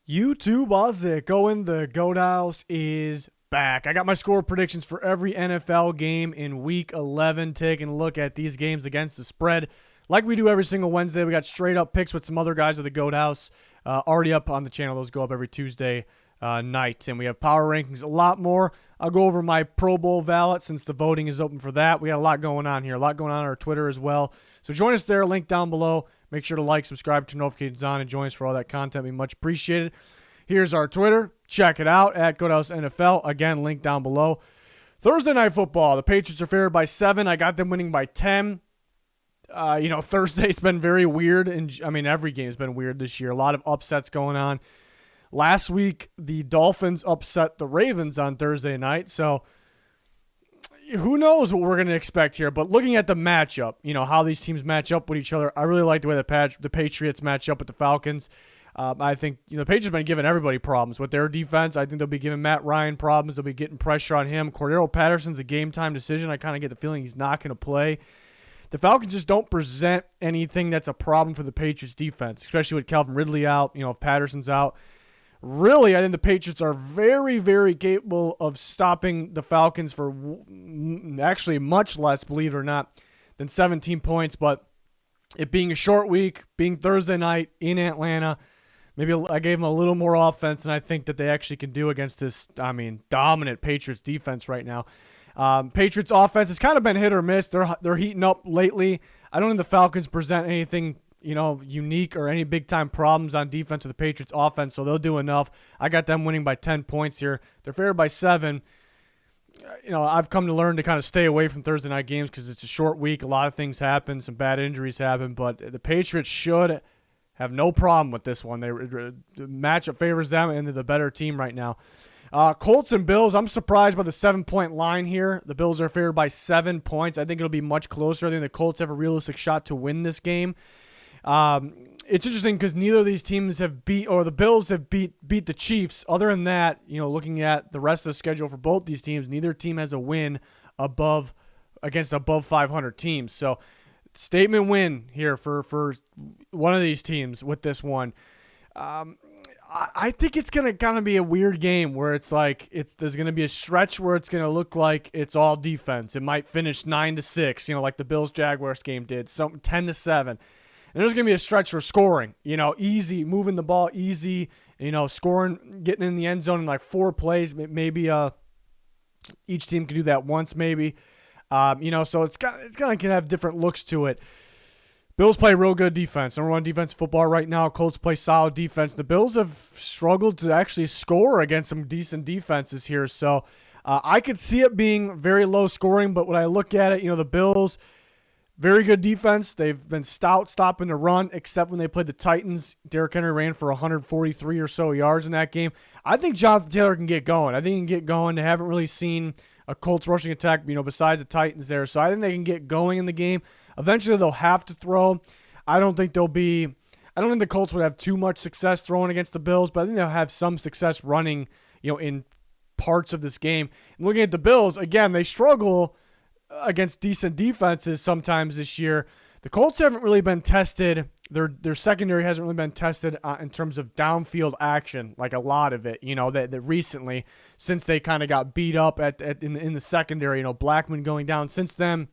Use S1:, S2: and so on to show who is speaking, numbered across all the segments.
S1: YouTube, how's it going? The Goat House is back. I got my score predictions for every NFL game in Week 11, taking a look at these games against the spread. Like we do every single Wednesday, we got straight up picks with some other guys of the Goat House already up on the channel. Those go up every Tuesday night. And we have power rankings, a lot more. I'll go over my Pro Bowl ballot since the voting is open for that. We got a lot going on here, a lot going on our Twitter as well. So join us there, link down below. Make sure to like, subscribe, turn notifications on, and join us for all that content. We much appreciated. Here's our Twitter. Check it out at Goathouse NFL. Again, link down below. Thursday Night Football. The Patriots are favored by 7. I got them winning by 10. Thursday's been very weird. And every game's been weird this year. A lot of upsets going on. Last week, the Dolphins upset the Ravens on Thursday night. So who knows what we're going to expect here. But looking at the matchup, how these teams match up with each other, I really like the way the Patriots match up with the Falcons. I think the Patriots have been giving everybody problems with their defense. I think they'll be giving Matt Ryan problems. They'll be getting pressure on him. Cordero Patterson's a game-time decision. I kind of get the feeling he's not going to play. The Falcons just don't present anything that's a problem for the Patriots defense, especially with Calvin Ridley out, if Patterson's out. Really, I think the Patriots are very, very capable of stopping the Falcons for actually much less, believe it or not, than 17 points. But it being a short week, being Thursday night in Atlanta, maybe I gave them a little more offense than I think that they actually can do against this, dominant Patriots defense right now. Patriots offense has kind of been hit or miss. They're heating up lately. I don't think the Falcons present anything unique or any big-time problems on defense of the Patriots offense, so they'll do enough. I got them winning by 10 points here. They're favored by 7. I've come to learn to kind of stay away from Thursday night games because it's a short week. A lot of things happen. Some bad injuries happen, but the Patriots should have no problem with this one. The matchup favors them, and they're the better team right now. Colts and Bills, I'm surprised by the 7-point line here. The Bills are favored by 7 points. I think it'll be much closer. I think the Colts have a realistic shot to win this game. It's interesting because neither of these teams have the Bills have beat the Chiefs. Other than that, looking at the rest of the schedule for both these teams, neither team has a win against above 500 teams. So statement win here for one of these teams with this one. I think it's gonna kind of be a weird game where it's like there's gonna be a stretch where it's gonna look like it's all defense. It might finish 9-6, like the Bills Jaguars game did, something 10-7. And there's going to be a stretch for scoring, easy, moving the ball easy, scoring, getting in the end zone in like 4 plays. Maybe each team can do that once maybe. So it's going to have different looks to it. Bills play real good defense. Number 1 defense in football right now. Colts play solid defense. The Bills have struggled to actually score against some decent defenses here. So I could see it being very low scoring, but when I look at it, the Bills, very good defense. They've been stout stopping the run, except when they played the Titans. Derrick Henry ran for 143 or so yards in that game. I think Jonathan Taylor can get going. I think he can get going. They haven't really seen a Colts rushing attack, besides the Titans there. So I think they can get going in the game. Eventually, they'll have to throw. I don't think the Colts would have too much success throwing against the Bills, but I think they'll have some success running, in parts of this game. And looking at the Bills, again, they struggle against decent defenses sometimes this year. The Colts haven't really been tested. Their secondary hasn't really been tested in terms of downfield action, like a lot of it, that recently, since they kind of got beat up in the secondary, Blackman going down. Since then,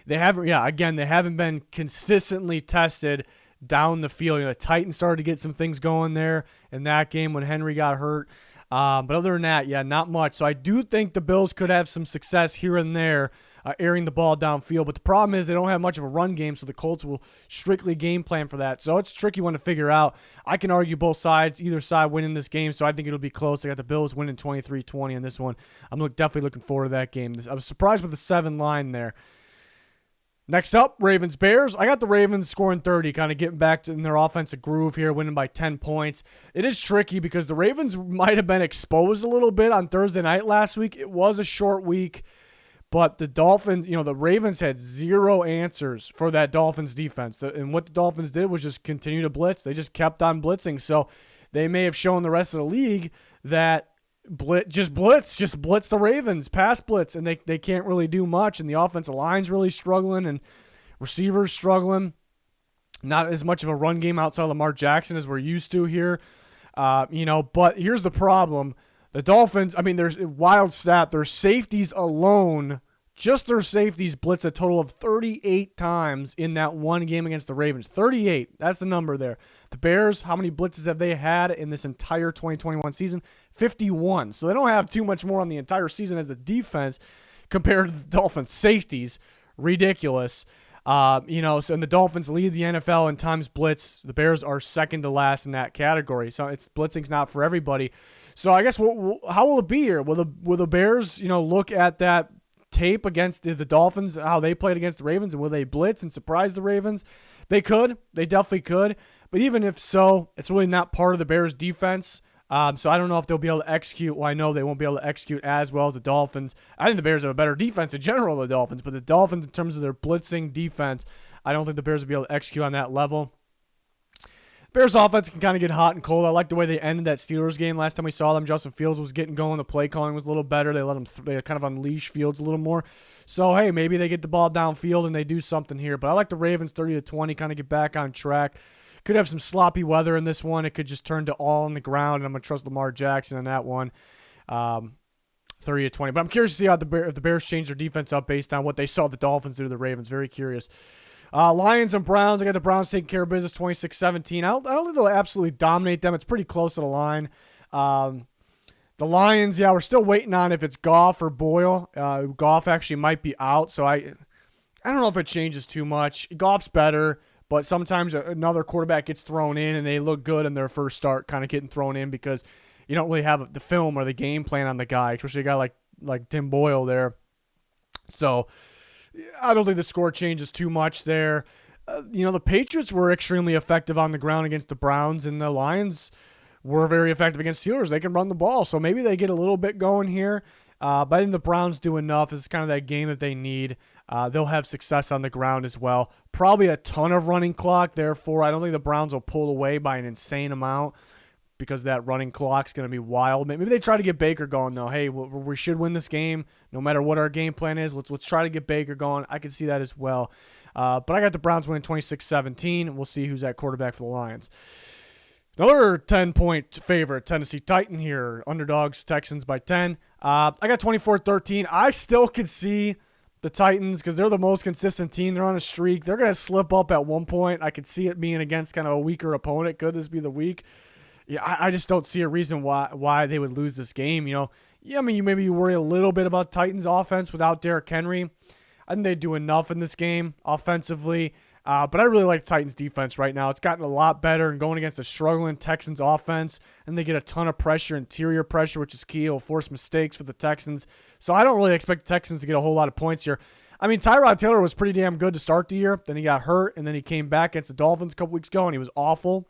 S1: they haven't been consistently tested down the field. The Titans started to get some things going there in that game when Henry got hurt. But other than that, not much. So I do think the Bills could have some success here and there airing the ball downfield. But the problem is they don't have much of a run game, so the Colts will strictly game plan for that. So it's a tricky one to figure out. I can argue both sides, either side winning this game, so I think it'll be close. I got the Bills winning 23-20 in this one. I'm definitely looking forward to that game. I was surprised with the 7 line there. Next up, Ravens-Bears. I got the Ravens scoring 30, kind of getting back in their offensive groove here, winning by 10 points. It is tricky because the Ravens might have been exposed a little bit on Thursday night last week. It was a short week, but the Dolphins, the Ravens had 0 answers for that Dolphins defense. And what the Dolphins did was just continue to blitz. They just kept on blitzing. So they may have shown the rest of the league that blitz the Ravens, pass blitz, and they can't really do much, and the offensive line's really struggling, and receivers struggling. Not as much of a run game outside of Lamar Jackson as we're used to here. But here's the problem. The Dolphins, there's a wild stat. Their safeties alone, just their safeties blitz a total of 38 times in that one game against the Ravens. 38. That's the number there. The Bears, how many blitzes have they had in this entire 2021 season? 51. So they don't have too much more on the entire season as a defense compared to the Dolphins' safeties. Ridiculous. And the Dolphins lead the NFL in times blitz. The Bears are second to last in that category. So blitzing's not for everybody. So I guess how will it be here? Will the Bears, look at that tape against the Dolphins, how they played against the Ravens, and will they blitz and surprise the Ravens? They could. They definitely could. But even if so, it's really not part of the Bears' defense. So I don't know if they'll be able to execute. Well, I know they won't be able to execute as well as the Dolphins. I think the Bears have a better defense in general than the Dolphins, but the Dolphins, in terms of their blitzing defense, I don't think the Bears will be able to execute on that level. Bears offense can kind of get hot and cold. I like the way they ended that Steelers game last time we saw them. Justin Fields was getting going. The play calling was a little better. They let him they kind of unleash Fields a little more. So, hey, maybe they get the ball downfield and they do something here. But I like the Ravens 30-20, kind of get back on track. Could have some sloppy weather in this one. It could just turn to all on the ground, and I'm going to trust Lamar Jackson in that one. 30-20. But I'm curious to see if the Bears change their defense up based on what they saw the Dolphins do to the Ravens. Very curious. Lions and Browns. I got the Browns taking care of business 26-17. I don't think they'll absolutely dominate them. It's pretty close to the line. The Lions, we're still waiting on if it's Goff or Boyle. Goff actually might be out, so I don't know if it changes too much. Goff's better, but sometimes another quarterback gets thrown in and they look good in their first start, kind of getting thrown in because you don't really have the film or the game plan on the guy, especially a guy like Tim Boyle there. So I don't think the score changes too much there. The Patriots were extremely effective on the ground against the Browns, and the Lions were very effective against Steelers. They can run the ball, so maybe they get a little bit going here. But I think the Browns do enough. It's kind of that game that they need. They'll have success on the ground as well. Probably a ton of running clock. Therefore, I don't think the Browns will pull away by an insane amount because that running clock's going to be wild. Maybe they try to get Baker going, though. Hey, we should win this game no matter what our game plan is. Let's try to get Baker going. I can see that as well. But I got the Browns winning 26-17. We'll see who's at quarterback for the Lions. Another 10-point favorite, Tennessee Titan here. Underdogs, Texans by 10. I got 24-13. I still could see the Titans because they're the most consistent team. They're on a streak. They're going to slip up at one point. I could see it being against kind of a weaker opponent. Could this be the week? Yeah, I just don't see a reason why they would lose this game. Maybe you worry a little bit about Titans offense without Derrick Henry. I think they do enough in this game offensively. But I really like Titans defense right now. It's gotten a lot better and going against a struggling Texans offense, and they get a ton of pressure, interior pressure, which is key. It'll force mistakes for the Texans. So I don't really expect the Texans to get a whole lot of points here. Tyrod Taylor was pretty damn good to start the year. Then he got hurt, and then he came back against the Dolphins a couple weeks ago, and he was awful.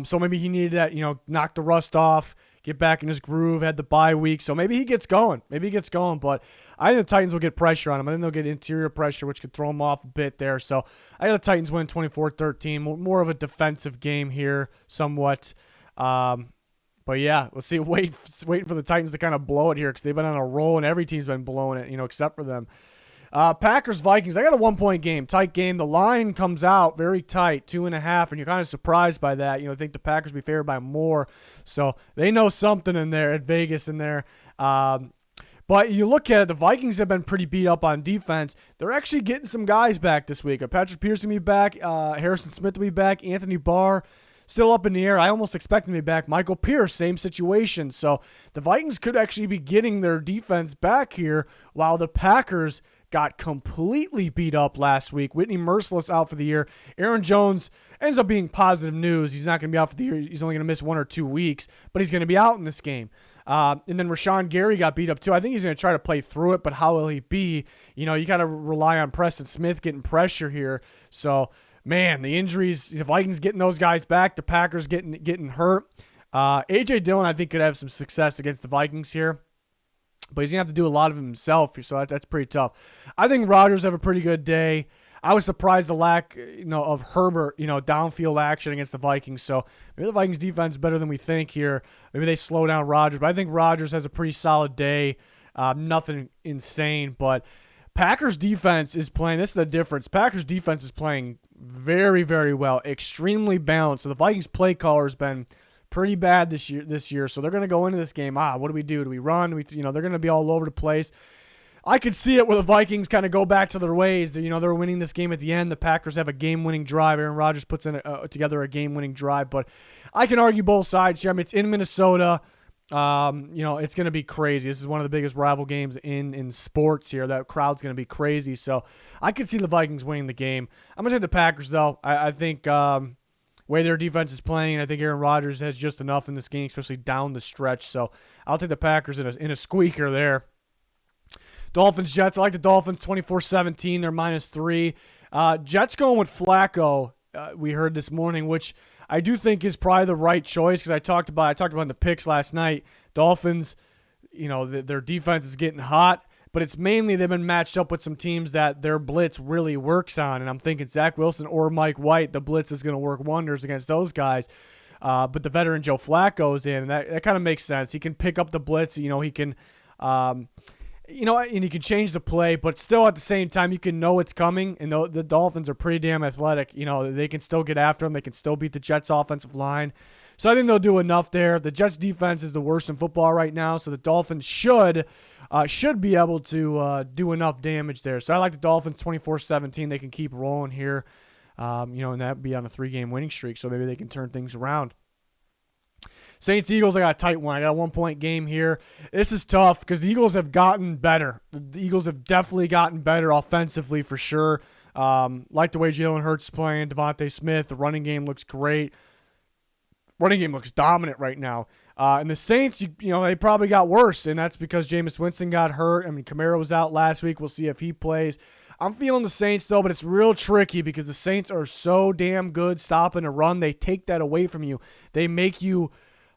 S1: So maybe he needed that, knock the rust off, get back in his groove, had the bye week. So maybe he gets going. But I think the Titans will get pressure on him. I think they'll get interior pressure, which could throw him off a bit there. So I got the Titans win 24-13. More of a defensive game here, somewhat. But yeah, let's see. Waiting for the Titans to kind of blow it here because they've been on a roll and every team's been blowing it, except for them. Packers, Vikings. I got a 1-point game, tight game. The line comes out very tight, 2.5, and you're kind of surprised by that. I think the Packers be favored by more, so they know something in there at Vegas in there. But you look at it, the Vikings have been pretty beat up on defense. They're actually getting some guys back this week. Patrick Peterson will be back. Harrison Smith will be back. Anthony Barr still up in the air. I almost expect him to be back. Michael Pierce, same situation. So the Vikings could actually be getting their defense back here while the Packers got completely beat up last week. Whitney Merciless out for the year. Aaron Jones ends up being positive news. He's not going to be out for the year. He's only going to miss 1 or 2 weeks, but he's going to be out in this game. And then Rashawn Gary got beat up too. I think he's going to try to play through it, but how will he be? You got to rely on Preston Smith getting pressure here. So, man, the injuries, the Vikings getting those guys back, the Packers getting hurt. A.J. Dillon, I think, could have some success against the Vikings here. But he's going to have to do a lot of it himself, so that's pretty tough. I think Rodgers have a pretty good day. I was surprised the lack, of Herbert, downfield action against the Vikings. So maybe the Vikings defense is better than we think here. Maybe they slow down Rodgers. But I think Rodgers has a pretty solid day. Nothing insane, but Packers defense is playing. This is the difference. Packers defense is playing very, very well, extremely balanced. So the Vikings play caller has been pretty bad this year. So they're going to go into this game. What do we do? Do we run? They're going to be all over the place. I could see it where the Vikings kind of go back to their ways. They're winning this game at the end. The Packers have a game-winning drive. Aaron Rodgers puts together a game-winning drive. But I can argue both sides here. I mean, it's in Minnesota. It's going to be crazy. This is one of the biggest rival games in sports here. That crowd's going to be crazy. So I could see the Vikings winning the game. I'm going to take the Packers, though. I think way their defense is playing, I think Aaron Rodgers has just enough in this game, especially down the stretch. So I'll take the Packers in a squeaker there. Dolphins, Jets. I like the Dolphins 24-17. They're -3. Jets going with Flacco, we heard this morning, which I do think is probably the right choice because I talked about in the picks last night. Dolphins, their defense is getting hot, but it's mainly they've been matched up with some teams that their blitz really works on, and I'm thinking Zach Wilson or Mike White, the blitz is going to work wonders against those guys. But the veteran Joe Flacco's in, and that kind of makes sense. He can pick up the blitz. He can and you can change the play, but still at the same time, you can know it's coming. And the Dolphins are pretty damn athletic. They can still get after them. They can still beat the Jets' offensive line. So I think they'll do enough there. The Jets' defense is the worst in football right now, so the Dolphins should be able to do enough damage there. So I like the Dolphins 24-17. They can keep rolling here, and that would be on a 3-game winning streak, so maybe they can turn things around. Saints-Eagles, I got a tight one. I got a 1-point game here. This is tough because the Eagles have gotten better. The Eagles have definitely gotten better offensively for sure. Like the way Jalen Hurts is playing, Devontae Smith. The running game looks great. Running game looks dominant right now. And the Saints, they probably got worse, and that's because Jameis Winston got hurt. I mean, Kamara was out last week. We'll see if he plays. I'm feeling the Saints, though, but it's real tricky because the Saints are so damn good stopping a run. They take that away from you. They make you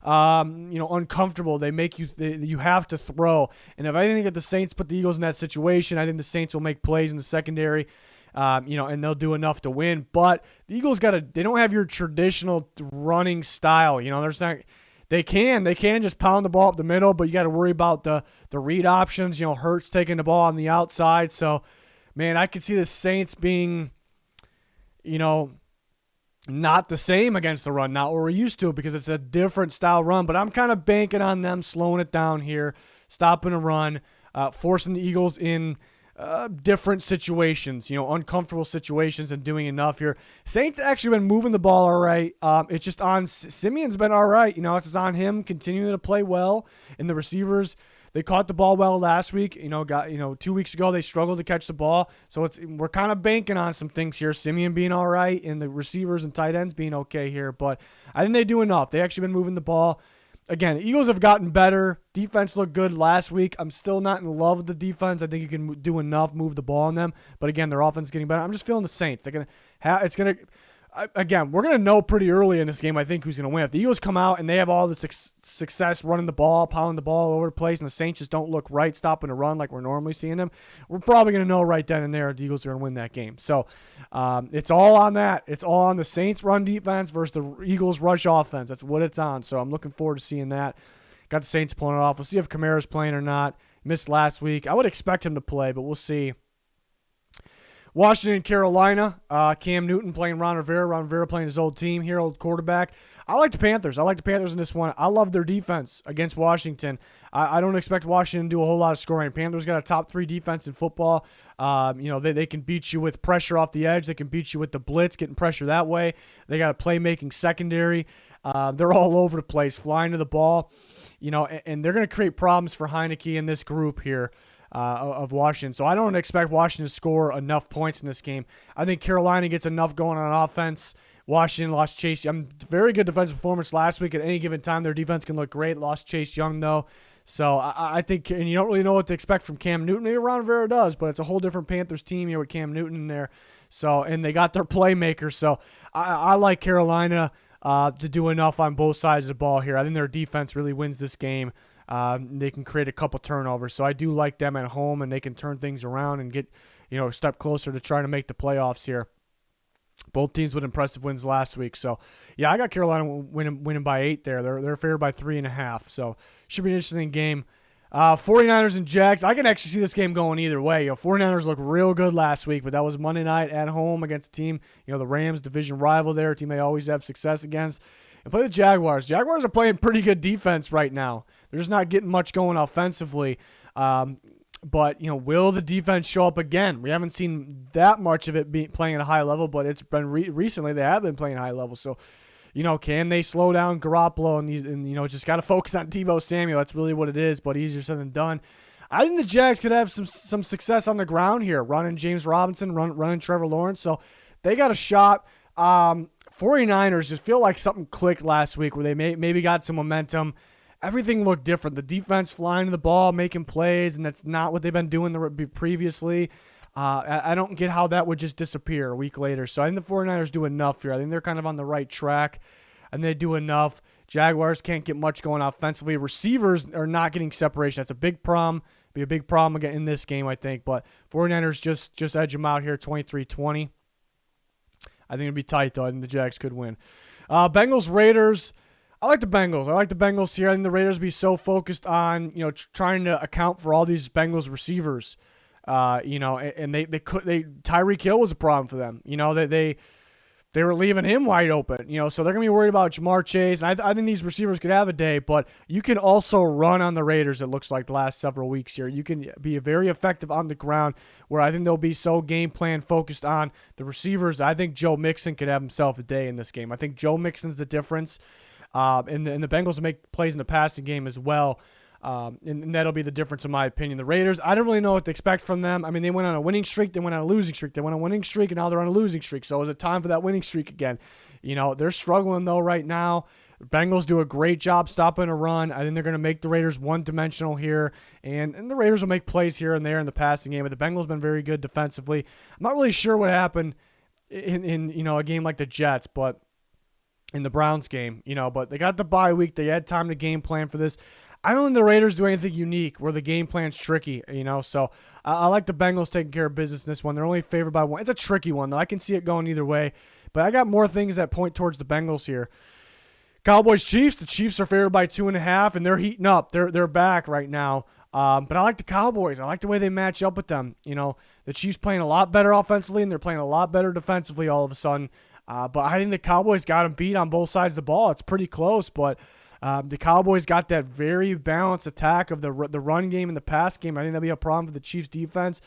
S1: uncomfortable. They make you have to throw. And if I think if the Saints put the Eagles in that situation, I think the Saints will make plays in the secondary, and they'll do enough to win. But the Eagles they don't have your traditional running style. They can just pound the ball up the middle, but you got to worry about the read options. Hurts taking the ball on the outside. So, man, I could see the Saints being, not the same against the run, not what we're used to because it's a different style run. But I'm kind of banking on them slowing it down here, stopping a run, forcing the Eagles in different situations, uncomfortable situations, and doing enough here. Saints actually been moving the ball all right. It's just on Simeon's been all right. It's just on him continuing to play well, and the receivers. They caught the ball well last week. 2 weeks ago they struggled to catch the ball. So we're kind of banking on some things here. Simeon being all right and the receivers and tight ends being okay here. But I think they do enough. They actually been moving the ball. Again, the Eagles have gotten better. Defense looked good last week. I'm still not in love with the defense. I think you can do enough, move the ball on them. But again, their offense is getting better. I'm just feeling the Saints. Again, we're going to know pretty early in this game, I think, who's going to win. If the Eagles come out and they have all the success running the ball, pounding the ball all over the place, and the Saints just don't look right stopping a run like we're normally seeing them, we're probably going to know right then and there the Eagles are going to win that game. So it's all on that. It's all on the Saints run defense versus the Eagles rush offense. That's what it's on. So I'm looking forward to seeing that. Got the Saints pulling it off. We'll see if Kamara's playing or not. Missed last week. I would expect him to play, but we'll see. Washington, Carolina, Cam Newton playing Ron Rivera. Ron Rivera playing his old team here, old quarterback. I like the Panthers. I like the Panthers in this one. I love their defense against Washington. I don't expect Washington to do a whole lot of scoring. Panthers got a top 3 defense in football. They can beat you with pressure off the edge. They can beat you with the blitz, getting pressure that way. They got a playmaking secondary. They're all over the place, flying to the ball. And they're going to create problems for Heineke and this group here. Of Washington. So I don't expect Washington to score enough points in this game. I think Carolina gets enough going on offense. Washington lost Chase Young. Very good defensive performance last week. At any given time, their defense can look great. Lost Chase Young, though. So I think, and you don't really know what to expect from Cam Newton. Maybe Ron Rivera does, but it's a whole different Panthers team here with Cam Newton in there. So, and they got their playmakers. So I like Carolina to do enough on both sides of the ball here. I think their defense really wins this game. They can create a couple turnovers. So I do like them at home, and they can turn things around and get, a step closer to trying to make the playoffs here. Both teams with impressive wins last week. So, yeah, I got Carolina winning by 8 there. They're favored by 3.5. So, should be an interesting game. 49ers and Jags. I can actually see this game going either way. 49ers looked real good last week, but that was Monday night at home against a team, the Rams, division rival there, a team they always have success against. And play the Jaguars. Jaguars are playing pretty good defense right now. They're just not getting much going offensively. But, will the defense show up again? We haven't seen that much of it playing at a high level, but it's been recently they have been playing high level. So, can they slow down Garoppolo and just got to focus on Tebow Samuel? That's really what it is, but easier said than done. I think the Jags could have some success on the ground here, running James Robinson, running Trevor Lawrence. So they got a shot. 49ers just feel like something clicked last week where they maybe got some momentum. Everything looked different. The defense flying the ball, making plays, and that's not what they've been doing previously. I don't get how that would just disappear a week later. So I think the 49ers do enough here. I think they're kind of on the right track, and they do enough. Jaguars can't get much going offensively. Receivers are not getting separation. That's a big problem. Be a big problem again in this game, I think. But 49ers just edge them out here 23-20. I think it'd be tight, though. I think the Jags could win. Bengals, Raiders. I like the Bengals. I like the Bengals here. I think the Raiders be so focused on, trying to account for all these Bengals receivers. And Tyreek Hill was a problem for them. They were leaving him wide open, so they're going to be worried about Jamar Chase. And I think these receivers could have a day, but you can also run on the Raiders, it looks like the last several weeks here. You can be very effective on the ground where I think they'll be so game plan focused on the receivers. I think Joe Mixon could have himself a day in this game. I think Joe Mixon's the difference. And the Bengals will make plays in the passing game as well. And that'll be the difference in my opinion. The Raiders, I don't really know what to expect from them. I mean, they went on a winning streak, they went on a losing streak, they went on a winning streak, and now they're on a losing streak. So is it time for that winning streak again? They're struggling though right now. The Bengals do a great job stopping a run. I think they're going to make the Raiders one-dimensional here, and the Raiders will make plays here and there in the passing game. But the Bengals have been very good defensively. I'm not really sure what happened in a game like the Jets, but in the Browns game, but they got the bye week. They had time to game plan for this. I don't think the Raiders do anything unique where the game plan's tricky, so I like the Bengals taking care of business in this one. They're only favored by one. It's a tricky one, though. I can see it going either way, but I got more things that point towards the Bengals here. Cowboys, Chiefs. The Chiefs are favored by 2.5, and they're heating up. They're back right now. But I like the Cowboys. I like the way they match up with them. The Chiefs playing a lot better offensively, and they're playing a lot better defensively all of a sudden. But I think the Cowboys got them beat on both sides of the ball. It's pretty close, but the Cowboys got that very balanced attack of the run game and the pass game. I think that'll be a problem for the Chiefs defense.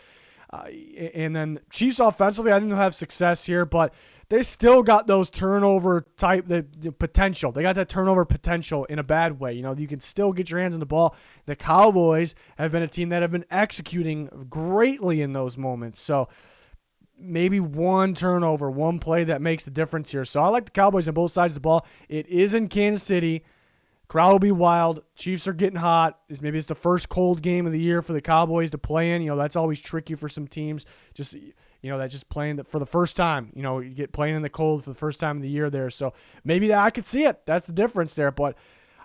S1: And then Chiefs offensively, I think they'll have success here, but they still got those turnover type the potential. They got that turnover potential in a bad way. You can still get your hands on the ball. The Cowboys have been a team that have been executing greatly in those moments. So maybe one turnover, one play that makes the difference here. So I like the Cowboys on both sides of the ball. It is in Kansas City. Crowd will be wild. Chiefs are getting hot. Maybe it's the first cold game of the year for the Cowboys to play in. That's always tricky for some teams. Just that's just playing for the first time. You get playing in the cold for the first time of the year there. So maybe I could see it. That's the difference there. But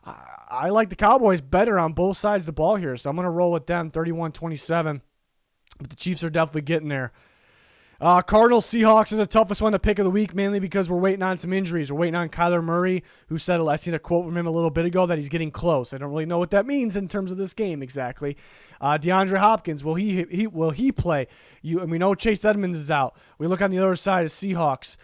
S1: I like the Cowboys better on both sides of the ball here. So I'm going to roll with them 31-27. But the Chiefs are definitely getting there. Cardinals, Seahawks is the toughest one to pick of the week, mainly because we're waiting on some injuries. We're waiting on Kyler Murray, who said, I seen a quote from him a little bit ago that he's getting close. I don't really know what that means in terms of this game exactly. DeAndre Hopkins, will he play? And we know Chase Edmonds is out. We look on the other side of Seahawks.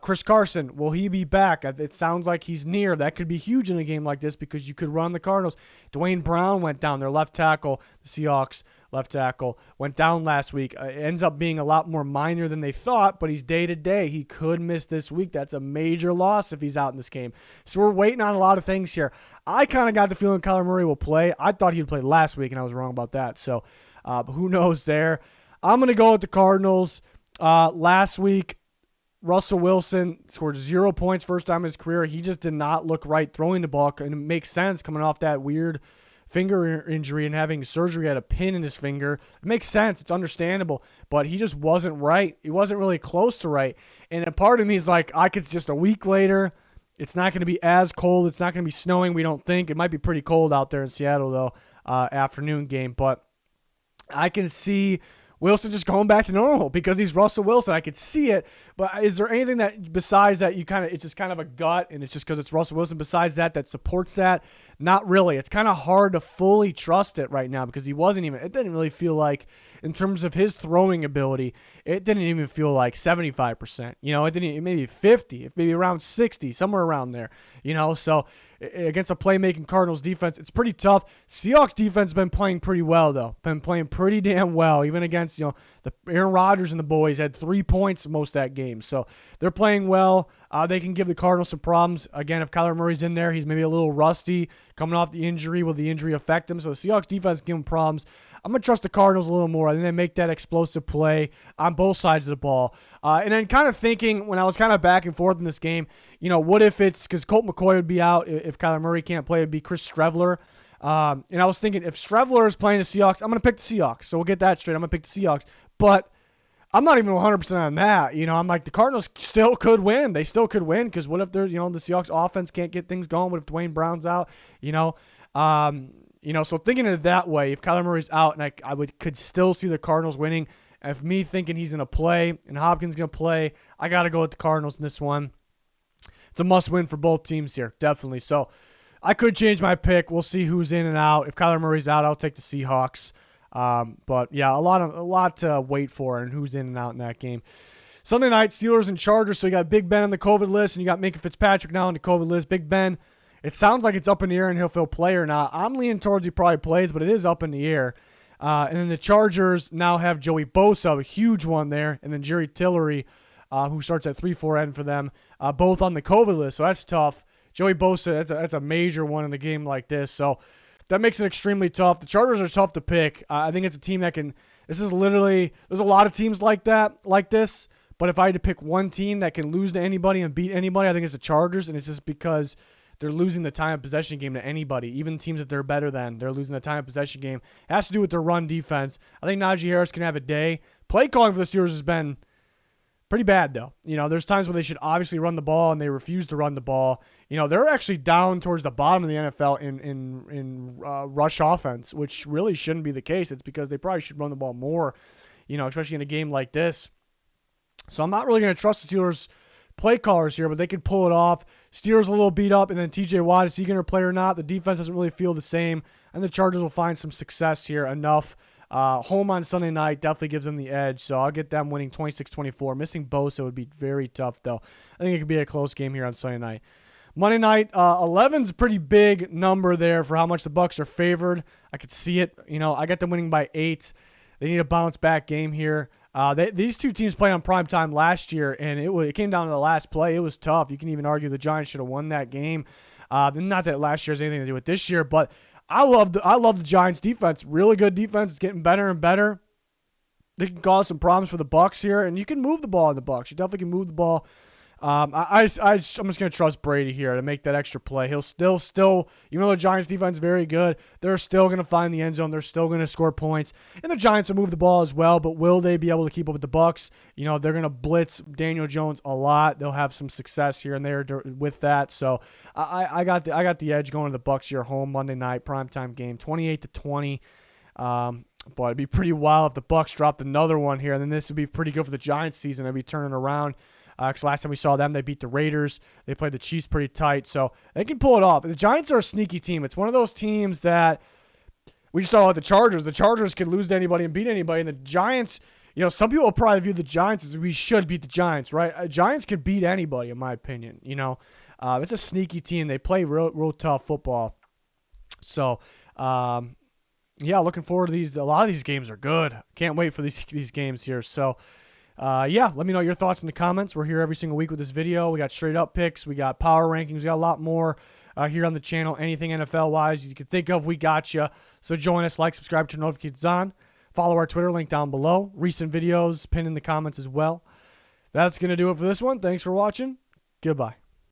S1: Chris Carson, will he be back? It sounds like he's near. That could be huge in a game like this because you could run the Cardinals. Dwayne Brown went down, their left tackle, the Seahawks left tackle, went down last week. It ends up being a lot more minor than they thought, but he's day-to-day. He could miss this week. That's a major loss if he's out in this game. So we're waiting on a lot of things here. I kind of got the feeling Kyler Murray will play. I thought he'd play last week, and I was wrong about that. So but who knows there. I'm going to go with the Cardinals. Last week, Russell Wilson scored 0 points first time in his career. He just did not look right throwing the ball, and it makes sense coming off that weird finger injury and having surgery, had a pin in his finger. It makes sense. It's understandable, but he just wasn't right. He wasn't really close to right. And a part of me is like, it's just a week later. It's not going to be as cold. It's not going to be snowing, we don't think. It might be pretty cold out there in Seattle, though, afternoon game. But I can see Wilson just going back to normal because he's Russell Wilson. I could see it, but is there anything that besides that it's just kind of a gut and it's just because it's Russell Wilson besides that supports that? Not really. It's kind of hard to fully trust it right now because it didn't really feel like, in terms of his throwing ability, it didn't even feel like 75%. It didn't, maybe 50, maybe around 60, somewhere around there. So against a playmaking Cardinals defense, it's pretty tough. Seahawks defense has been playing pretty well, though. Been playing pretty damn well, even against, the Aaron Rodgers and the boys had 3 points most of that game. So they're playing well. They can give the Cardinals some problems. Again, if Kyler Murray's in there, he's maybe a little rusty coming off the injury. Will the injury affect him? So the Seahawks defense give him problems. I'm going to trust the Cardinals a little more. I think they make that explosive play on both sides of the ball. And then kind of thinking, when I was kind of back and forth in this game, what if it's, because Colt McCoy would be out if Kyler Murray can't play, it would be Chris Streveler. And I was thinking, if Streveler is playing the Seahawks, I'm going to pick the Seahawks. So we'll get that straight. I'm going to pick the Seahawks. But I'm not even 100% on that. I'm like, the Cardinals still could win. They still could win, because what if they're, the Seahawks offense can't get things going? What if Dwayne Brown's out? So thinking of it that way, if Kyler Murray's out, and I could still see the Cardinals winning. If me thinking he's going to play and Hopkins going to play, I got to go with the Cardinals in this one. It's a must-win for both teams here, definitely. So I could change my pick. We'll see who's in and out. If Kyler Murray's out, I'll take the Seahawks. But yeah, a lot to wait for and who's in and out in that game. Sunday night, Steelers and Chargers. So you got Big Ben on the COVID list, and you got Minka Fitzpatrick now on the COVID list. Big Ben, it sounds like it's up in the air and he'll play or not. I'm leaning towards he probably plays, but it is up in the air. And then the Chargers now have Joey Bosa, a huge one there, and then Jerry Tillery, who starts at 3-4 end for them, both on the COVID list. So that's tough. Joey Bosa, that's a major one in a game like this. So that makes it extremely tough. The Chargers are tough to pick. I think it's a team that can – there's a lot of teams like this. But if I had to pick one team that can lose to anybody and beat anybody, I think it's the Chargers, and it's just because – they're losing the time of possession game to anybody. Even teams that they're better than, they're losing the time of possession game. It has to do with their run defense. I think Najee Harris can have a day. Play calling for the Steelers has been pretty bad, though. There's times where they should obviously run the ball, and they refuse to run the ball. They're actually down towards the bottom of the NFL in rush offense, which really shouldn't be the case. It's because they probably should run the ball more, especially in a game like this. So I'm not really going to trust the Steelers play callers here, but they could pull it off. Steelers a little beat up, and then TJ Watt, is he going to play or not? The defense doesn't really feel the same, and the Chargers will find some success here enough. Home on Sunday night definitely gives them the edge, so I'll get them winning 26-24. Missing Bosa would be very tough, though. I think it could be a close game here on Sunday night. Monday night, 11's a pretty big number there for how much the Bucs are favored. I could see it. I got them winning by 8. They need a bounce-back game here. These two teams played on primetime last year, and it came down to the last play. It was tough. You can even argue the Giants should have won that game. Not that last year has anything to do with this year, but I love the Giants' defense. Really good defense. It's getting better and better. They can cause some problems for the Bucs here, and you can move the ball in the Bucs. You definitely can move the ball. I'm just going to trust Brady here to make that extra play. He'll still, even though the Giants' defense is very good, they're still going to find the end zone. They're still going to score points. And the Giants will move the ball as well, but will they be able to keep up with the Bucs? They're going to blitz Daniel Jones a lot. They'll have some success here and there with that. So I got the edge going to the Bucs here, home Monday night, primetime game, 28-20. But it'd be pretty wild if the Bucs dropped another one here, and then this would be pretty good for the Giants season. They'd be turning around. Because last time we saw them, they beat the Raiders. They played the Chiefs pretty tight, so they can pull it off. The Giants are a sneaky team. It's one of those teams that we just saw with the Chargers. The Chargers could lose to anybody and beat anybody, and the Giants, some people will probably view the Giants as we should beat the Giants, right? Giants can beat anybody, in my opinion. It's a sneaky team. They play real tough football. So, looking forward to these. A lot of these games are good. Can't wait for these games here. So. Let me know your thoughts in the comments. We're here every single week with this video. We got straight up picks. We got power rankings. We got a lot more here on the channel. Anything NFL-wise you can think of, we got you. So join us, like, subscribe, turn notifications on. Follow our Twitter link down below. Recent videos pinned in the comments as well. That's going to do it for this one. Thanks for watching. Goodbye.